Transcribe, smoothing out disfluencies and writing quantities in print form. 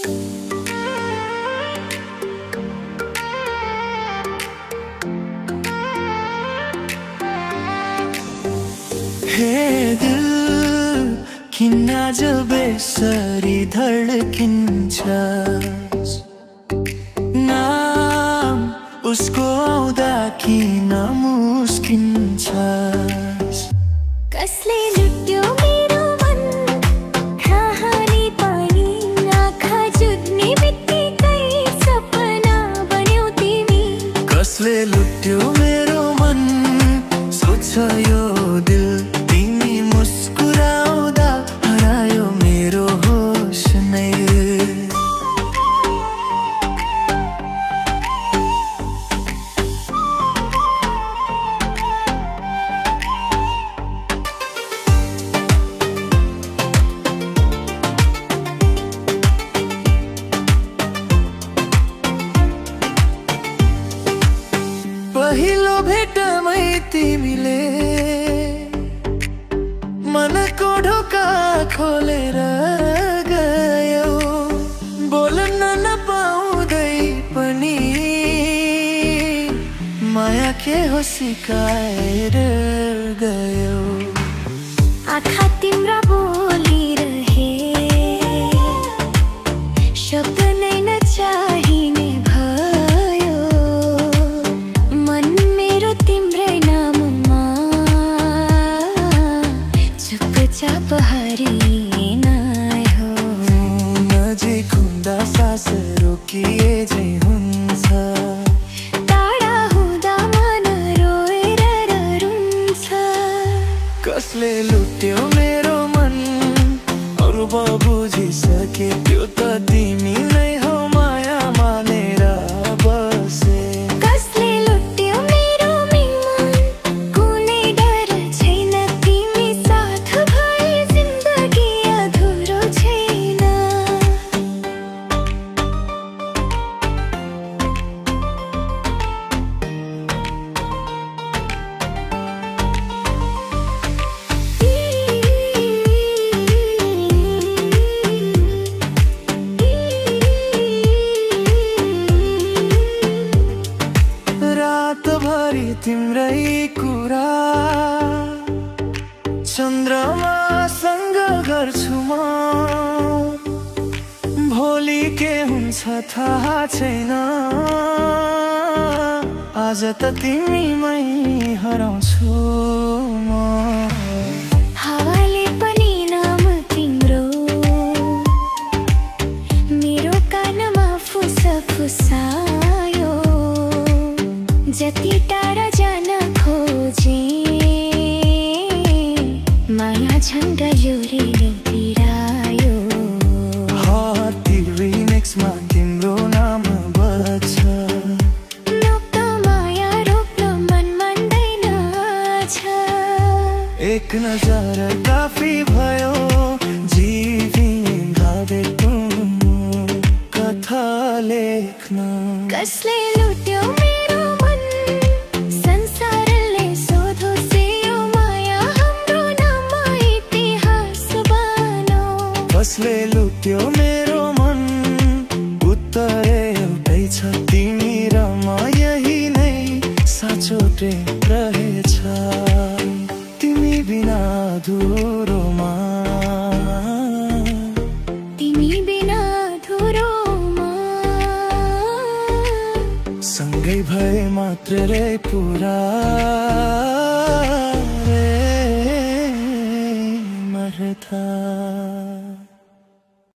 हे दिल किन आज बेसरी धड्किन्छस् नाम उसको आउँदा किन मुस्किन्छस् कसले लुट्यो मेरो मन कहानी पनि आँखा जुट्ने बित्तिकै सपना बन्यौ तिमी कसले लुट्यो मेरो मन सोच्छ यो दिल तिमी मुस्कुराउँदा हरायो मेरो होस नै पहिलो भेटमै तिमीले मनको ढोका खोलेर गयौ बोल्न नपाउँदै पनि माया के हो सिकाएर गयौ आँखा तिम्रा बोलिरहे शब्द नै नचाहिने भयो मन मेरो तिम्रै नाममा चुपचाप हरिएन हो नजिक हुँदा सास रोकिए झै हुन्छ टाढा हुँदा मन रोएर रुन्छ कसले लुट्यो मेरो मन अरू बुझिसके त्यो त तिमी नै हो माया मानेर बसे कसले लुट्यो मेरो मन कुनै डर छैन तिमी साथ भए जिन्दगी अधुरो छैन रातभरि तिम्रै कुरा चन्द्रमासँग गर्छु म भोलि के हुन्छ थाहा छैन आज त तिमीमै हराउँछु म हावाले पनि नाम तिम्रो मेरो कानमा फुसफुसायो जति टाढा जान खोजे माया झन्ड जोरीले पिरायो रिमिक्समा तिम्रो नाम बज्छ नोक्न माया रोक्न मन मान्दैन छ एक नजर काफी भयो जीविँदा भेटौँ कथा लेख्न कसले लुट्यो मेरो मन संसारले सोधोस् यो माया हाम्रो नाममा इतिहास बनाऊ कसले लुट्यो मेरो मन उत्तर एउटै छ तिमी र म यही नै साँचो प्रेम रहेछ तिमी बिना अधुरोमा तिमी बिना अधुरोमा सँगै भए मात्र रे पुरा रे मर्दा